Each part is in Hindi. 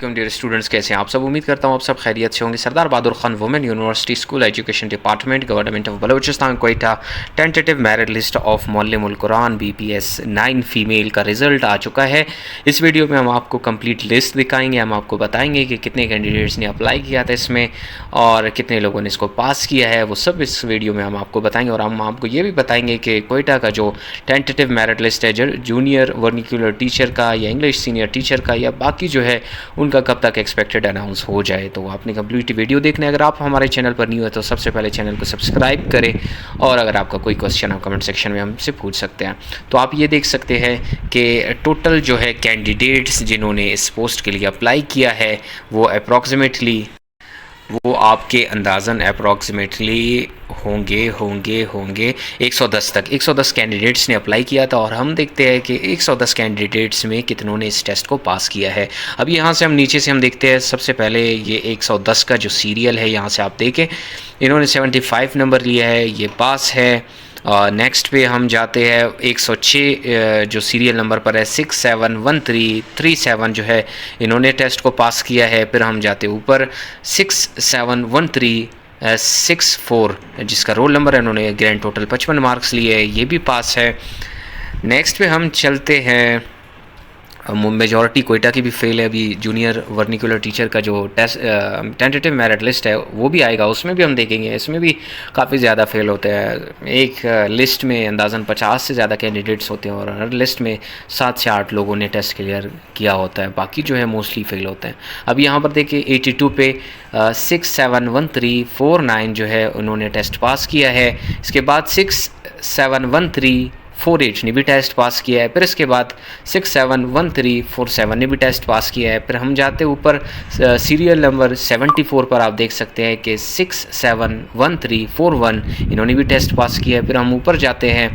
वालेकुम डियर स्टूडेंट्स, कैसे हैं आप सब। उम्मीद करता हूँ आप सब खैरियत से होंगे। Sardar Bahadur Khan women university school education department government of Balochistan Quetta tentative merit list of मुअल्लिमुल कुरान BPS 9 फीमेल का रिज़ल्ट आ चुका है। इस वीडियो में हम आपको कंप्लीट लिस्ट दिखाएंगे। हम आपको बताएंगे कि कितने कैंडिडेट्स ने अप्लाई किया था इसमें और कितने लोगों ने इसको पास किया है, वो सब इस वीडियो में हम आपको बताएंगे। और हम आपको ये भी बताएंगे कि कोयटा का जो टेंटेटिव मेरिट लिस्ट है जूनियर वर्निकुलर टीचर का या इंग्लिश सीनियर टीचर का या बाकी जो है उनका कब तक एक्सपेक्टेड अनाउंस हो जाए। तो आपने कंप्लीट वीडियो देखना है। अगर आप हमारे चैनल पर न्यू है तो सबसे पहले चैनल को सब्सक्राइब करें और अगर आपका कोई क्वेश्चन आप कमेंट सेक्शन में हमसे पूछ सकते हैं। तो आप ये देख सकते हैं कि टोटल जो है कैंडिडेट्स जिन्होंने इस पोस्ट के लिए अप्लाई किया है वो आपके अंदाज़न अप्रॉक्सीमेटली होंगे 110 तक। 110 कैंडिडेट्स ने अप्लाई किया था और हम देखते हैं कि 110 कैंडिडेट्स में कितनों ने इस टेस्ट को पास किया है। अब यहाँ से हम नीचे से हम देखते हैं। सबसे पहले ये 110 का जो सीरियल है, यहाँ से आप देखें इन्होंने 75 नंबर लिया है, ये पास है। नेक्स्ट पे हम जाते हैं 106 जो सीरियल नंबर पर है 671337 जो है इन्होंने टेस्ट को पास किया है। फिर हम जाते ऊपर 671364 जिसका रोल नंबर है, उन्होंने ग्रैंड टोटल 55 मार्क्स लिए है, ये भी पास है। नेक्स्ट पे हम चलते हैं, मेजॉरिटी कोयटा की भी फेल है। अभी जूनियर वर्निकुलर टीचर का जो टेस्ट टेंटेटिव मेरिट लिस्ट है वो भी आएगा, उसमें भी हम देखेंगे। इसमें भी काफ़ी ज़्यादा फेल होते हैं। एक लिस्ट में अंदाज़न 50 से ज़्यादा कैंडिडेट्स होते हैं और हर लिस्ट में 7 से 8 लोगों ने टेस्ट क्लियर किया होता है, बाकी जो है मोस्टली फेल होते हैं। अब यहाँ पर देखिए 82 पे 671349 जो है उन्होंने टेस्ट पास किया है। इसके बाद 671348 ने भी टेस्ट पास किया है। फिर इसके बाद 671347 ने भी टेस्ट पास किया है। फिर हम जाते ऊपर सीरियल नंबर 74 पर आप देख सकते हैं कि 671341 इन्होंने भी टेस्ट पास किया है। फिर हम ऊपर जाते हैं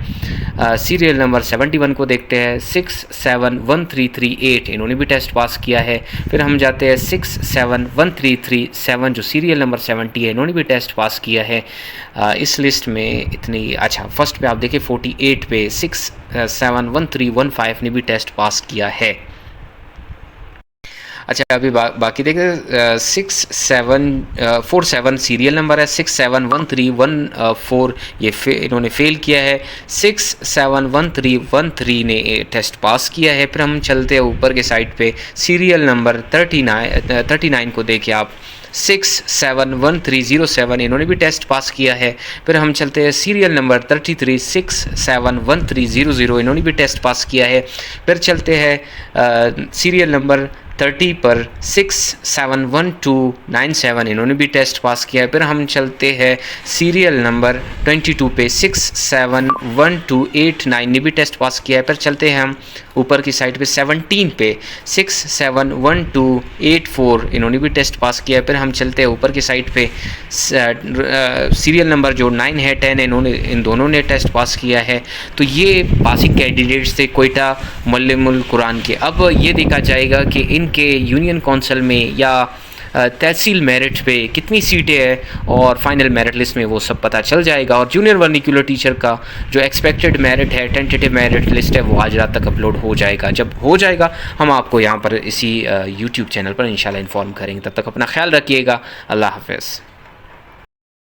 सीरियल नंबर 71 को देखते हैं, 671338 इन्होंने भी टेस्ट पास किया है। फिर हम जाते हैं 671337 जो सीरियल नंबर 70 है, इन्होंने भी टेस्ट पास किया है। इस लिस्ट में इतनी अच्छा फर्स्ट पे आप देखिए 48 पे 671315 ने भी टेस्ट पास किया है। अच्छा अभी बाकी देखिए 6747 सीरियल नंबर है, 671314 ये इन्होंने फेल किया है। 671313 ने टेस्ट पास किया है। फिर हम चलते हैं ऊपर के साइड पे सीरियल नंबर 39 को देखिए आप, 671307 इन्होंने भी टेस्ट पास किया है। फिर हम चलते हैं सीरियल नंबर 33 671300 इन्होंने भी टेस्ट पास किया है। फिर चलते हैं सीरियल नंबर 30 पर 671297 इन्होंने भी टेस्ट पास किया है। फिर हम चलते हैं सीरियल नंबर 22 पे 671289 ने भी टेस्ट पास किया है। फिर चलते हैं हम ऊपर की साइड पे 17 पे 671284 इन्होंने भी टेस्ट पास किया है। फिर हम चलते हैं ऊपर की साइड पे सीरियल नंबर जो 9 है 10 इन दोनों ने टेस्ट पास किया है। तो ये पासिंग कैंडिडेट्स थे कोयटा मुअल्लिमुल कुरान के। अब ये देखा जाएगा कि इनके यूनियन काउंसिल में या तहसील मेरिट पे कितनी सीटें हैं और फाइनल मेरिट लिस्ट में वो सब पता चल जाएगा। और जूनियर वर्निकुलर टीचर का जो एक्सपेक्टेड मेरिट है, टेंटेटिव मेरिट लिस्ट है, वो आज रात तक अपलोड हो जाएगा। जब हो जाएगा हम आपको यहाँ पर इसी यूट्यूब चैनल पर इंशाल्लाह इन्फॉर्म करेंगे। तब तक अपना ख्याल रखिएगा। अल्लाह हाफ़िज़।